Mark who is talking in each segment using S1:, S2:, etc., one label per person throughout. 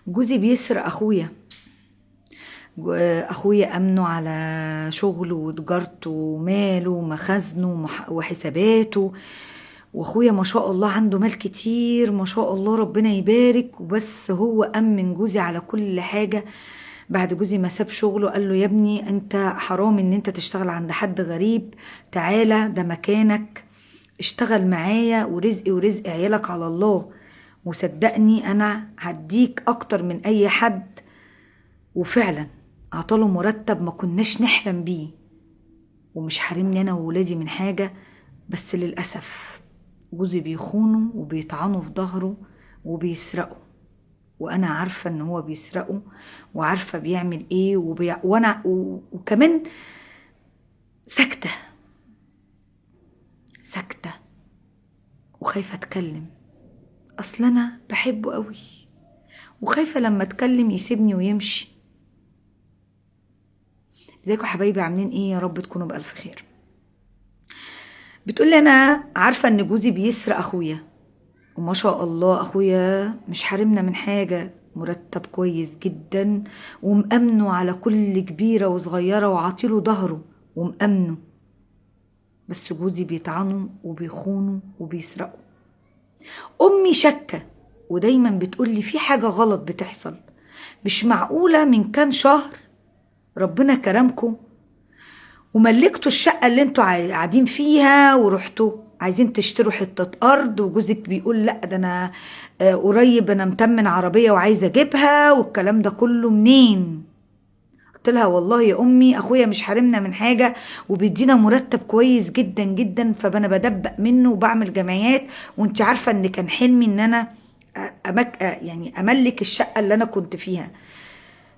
S1: جوزي بيسرق اخويا. اخويا امنه على شغله وتجارته وماله ومخازنه وحساباته. واخويا ما شاء الله عنده مال كتير، ما شاء الله ربنا يبارك. وبس هو امن جوزي على كل حاجة. بعد جوزي ما ساب شغله قال له: يا ابني انت حرام ان انت تشتغل عند حد غريب، تعالى ده مكانك، اشتغل معايا ورزقي ورزق عيالك على الله، وصدقني انا هديك اكتر من اي حد. وفعلا عطاله مرتب ما كناش نحلم بيه، ومش حارمني انا وولادي من حاجة. بس للأسف جوزي بيخونه وبيطعنه في ظهره وبيسرقه، وانا عارفة ان هو بيسرقه وعارفة بيعمل ايه وانا وكمان ساكتة ساكتة وخايفة اتكلم. اصل انا بحبه قوي وخايفة لما اتكلم يسيبني ويمشي. ازيكم يا حبايبي، عاملين ايه؟ يا رب تكونوا بألف خير. بتقولي: انا عارفة ان جوزي بيسرق اخويا، وما شاء الله اخويا مش حارمنا من حاجة، مرتب كويس جدا ومأمنه على كل كبيرة وصغيرة وعاطيله ظهره ومأمنه. بس جوزي بيطعنه وبيخونه وبيسرقه. امي شكة ودايما بتقولي في حاجة غلط بتحصل، مش معقولة من كام شهر ربنا كرمكم وملكتوا الشقة اللي انتوا قاعدين فيها ورحتوا عايزين تشتروا حتة أرض، وجوزك بيقول لأ ده أنا قريب أنا متمن عربية وعايزة أجيبها، والكلام ده كله منين؟ قلت لها: والله يا أمي أخويا مش حارمنا من حاجة وبيدينا مرتب كويس جدا جدا، فأنا بدبق منه وبعمل جمعيات، وانت عارفة إن كان حلمي إن أنا يعني أملك الشقة اللي أنا كنت فيها.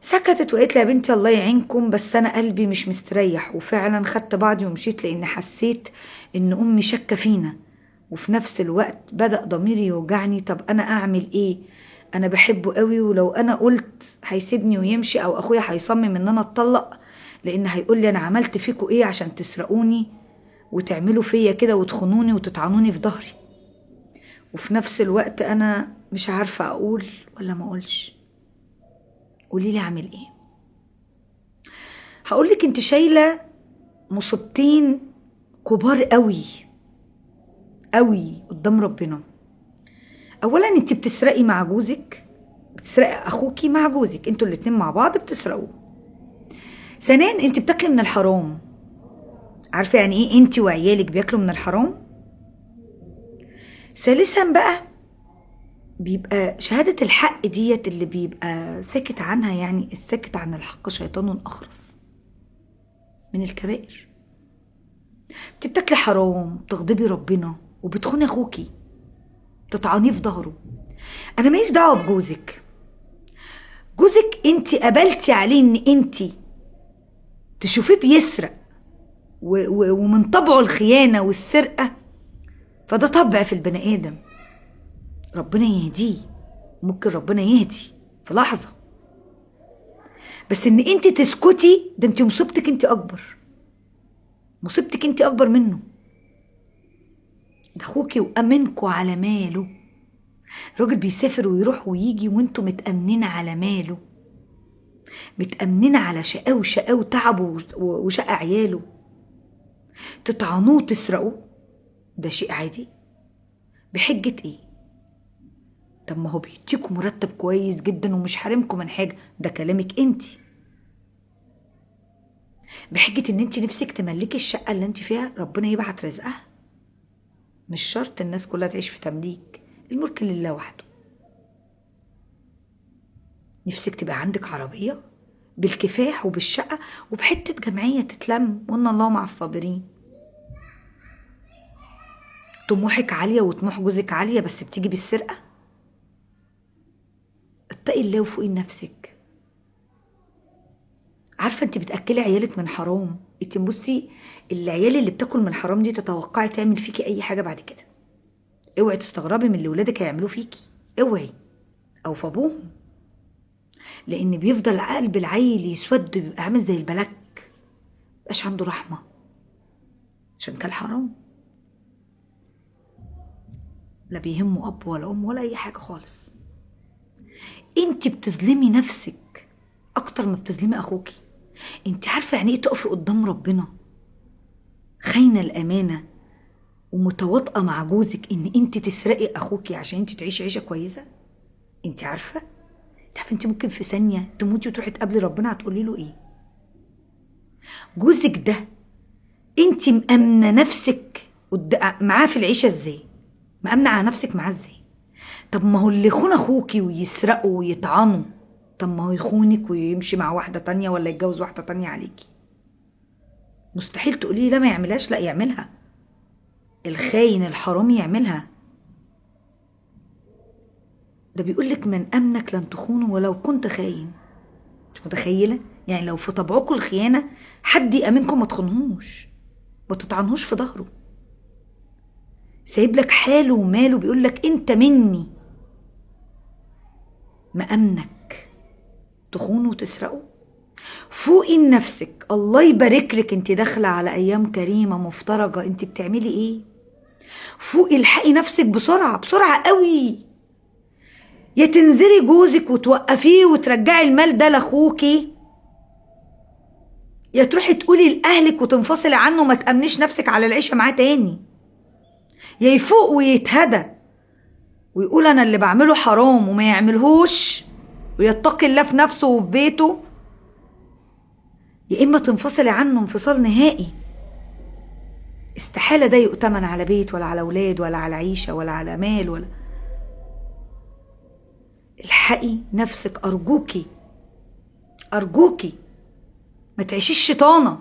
S1: سكتت وقالت لي: يا بنتي الله يعينكم، بس انا قلبي مش مستريح. وفعلا خدت بعضي ومشيت، لان حسيت ان امي شاكه فينا، وفي نفس الوقت بدأ ضميري يوجعني. طب انا اعمل ايه؟ انا بحبه قوي، ولو انا قلت هيسيبني ويمشي او اخويا هيصمم ان انا اتطلق، لان هيقول لي انا عملت فيكوا ايه عشان تسرقوني وتعملوا فيا كده وتخونوني وتطعنوني في ظهري. وفي نفس الوقت انا مش عارفه اقول ولا ما اقولش. قوليلي اعمل ايه؟ هقولك: انت شايله مصيبتين كبار قوي قوي قدام ربنا. اولا انت بتسرقي مع جوزك، بتسرقي اخوكي مع جوزك، انتوا الاتنين مع بعض بتسرقوا. ثانيا انت بتاكلي من الحرام. عارفه يعني ايه انت وعيالك بياكلوا من الحرام؟ ثالثا بقى بيبقى شهاده الحق ديت اللي بيبقى ساكت عنها، يعني الساكت عن الحق شيطان اخرس، من الكبائر. انت بتاكلي حرام، بتغضبي ربنا، وبتخوني اخوكي، تطعنيه في ظهره. انا ماليش دعوه بجوزك. جوزك انت قبلتي عليه ان انت تشوفيه بيسرق ومن طبعه الخيانه والسرقه، فده طبع في البني ادم، ربنا يهديه. ممكن ربنا يهدي في لحظه، بس ان انت تسكتي ده انت مصيبتك انت اكبر، مصيبتك انت اكبر منه. ده اخوكي وامنكوا على ماله. راجل بيسافر ويروح ويجي وانتوا متأمنين على ماله، متأمنين على شقاه وشقاه وتعبه وشقى عياله، تطعنوه وتسرقوه. ده شيء عادي؟ بحجة ايه؟ طب ما هو بيديكوا مرتب كويس جدا ومش حارمكم من حاجة، ده كلامك انت. بحجة ان انت نفسك تملكي الشقة اللي انت فيها، ربنا يبعت رزقها. مش شرط الناس كلها تعيش في تمليك، الملك لله وحده. نفسك تبقى عندك عربية بالكفاح وبالشقة وبحتة جمعية تتلم، وان الله مع الصابرين. طموحك عالية وطموح جوزك عالية، بس بتيجي بالسرقة. اتقي الله وفوقي نفسك. عارفه انت بتاكلي عيالك من حرام. انت بصي، العيال اللي بتاكل من حرام دي تتوقعي تعمل فيكي اي حاجه بعد كده. اوعي تستغربي من اللي ولادك هيعملوه فيكي، اوعي، او في ابوهم، لان بيفضل قلب العيل يسود، بيبقى عامل زي البلاك، مبقاش عنده رحمه عشان كان حرام. لا بيهمه اب ولا ام ولا اي حاجه خالص. انت بتظلمي نفسك اكتر ما بتظلمي اخوكي. انت عارفه يعني ايه تقفي قدام ربنا خاينه الامانه ومتواطئه مع جوزك ان انت تسرقي اخوكي عشان انت تعيشي عيشه كويسه؟ انت عارفه انت ممكن في ثانيه تموتي وتروحي تقابلي ربنا، هتقولي له ايه؟ جوزك ده انت مأمنه نفسك معاه في العيشه ازاي؟ مأمنه على نفسك معاه ازاي؟ طب ما هو اللي يخون اخوكي ويسرقه ويطعنه، طب ما هو يخونك ويمشي مع واحده تانية ولا يتجوز واحده تانية عليكي. مستحيل تقولي لا ما يعملهاش، لا يعملها. الخاين الحرامي يعملها. ده بيقولك من أمنك لن تخونه ولو كنت خاين. مش متخيلة؟ يعني لو في طبعكم الخيانة حد يأمنكم ما تخونهوش، ما تطعنهوش في ظهره. سايب لك حاله وماله، بيقولك انت مني. مأمنك تخونه وتسرقه؟ فوقي لنفسك، الله يبارك لك، انت داخلة على أيام كريمة مفترجة، انت بتعملي ايه؟ فوقي الحقي نفسك بسرعة بسرعة قوي. يا تنزلي جوزك وتوقفيه وترجعي المال ده لاخوكي، يا تروحي تقولي لاهلك وتنفصلي عنه وما تأمنيش نفسك على العيشه معاه تاني. يا يفوق ويتهدى ويقول انا اللي بعمله حرام وما يعملهوش ويتقي الله في نفسه وفي بيته، يا اما تنفصلي عنه انفصال نهائي. استحاله ده يؤتمن على بيت ولا على اولاد ولا على عيشه ولا على مال ولا. الحقي نفسك ارجوكي ارجوكي. ما تعيشيش شيطانه،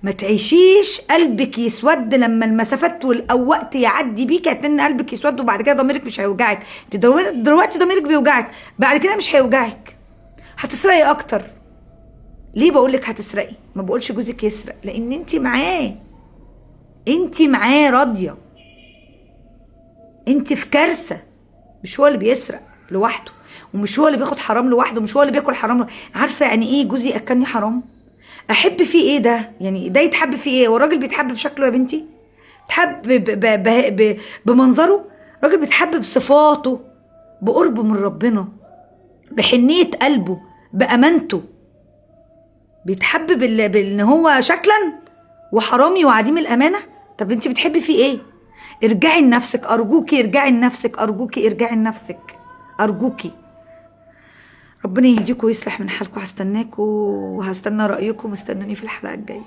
S1: ما تعيشيش قلبك يسود لما المسافات والوقت يعدي بيك، هتن قلبك يسود وبعد كده ضميرك مش هيوجعك. انت دلوقتي ضميرك بيوجعك، بعد كده مش هيوجعك. هتسرقي اكتر. ليه بقولك هتسرقي؟ ما بقولش جوزك يسرق، لان انت معاه، انت معاه راضيه. انت في كارثه. مش هو اللي بيسرق لوحده، ومش هو اللي بياخد حرام لوحده، ومش هو اللي بياكل حرام لوحده. عارفه يعني ايه جوزي اكلني حرام؟ احب فيه ايه ده؟ يعني ده يتحب فيه ايه؟ والراجل بيتحب بشكله يا بنتي؟ تحب بمنظره؟ راجل بيتحب بصفاته، بقربه من ربنا، بحنية قلبه، بأمانته. بيتحب بان هو شكلا وحرامي وعديم الأمانة. طب انت بتحبي فيه ايه؟ ارجعي لنفسك ارجوكي، ارجعي لنفسك ارجوكي، ارجعي لنفسك ارجوكي. ربنا يهديكم ويصلح من حالكم. هستناكم وهستنى رأيكم، استنوني في الحلقة الجاية.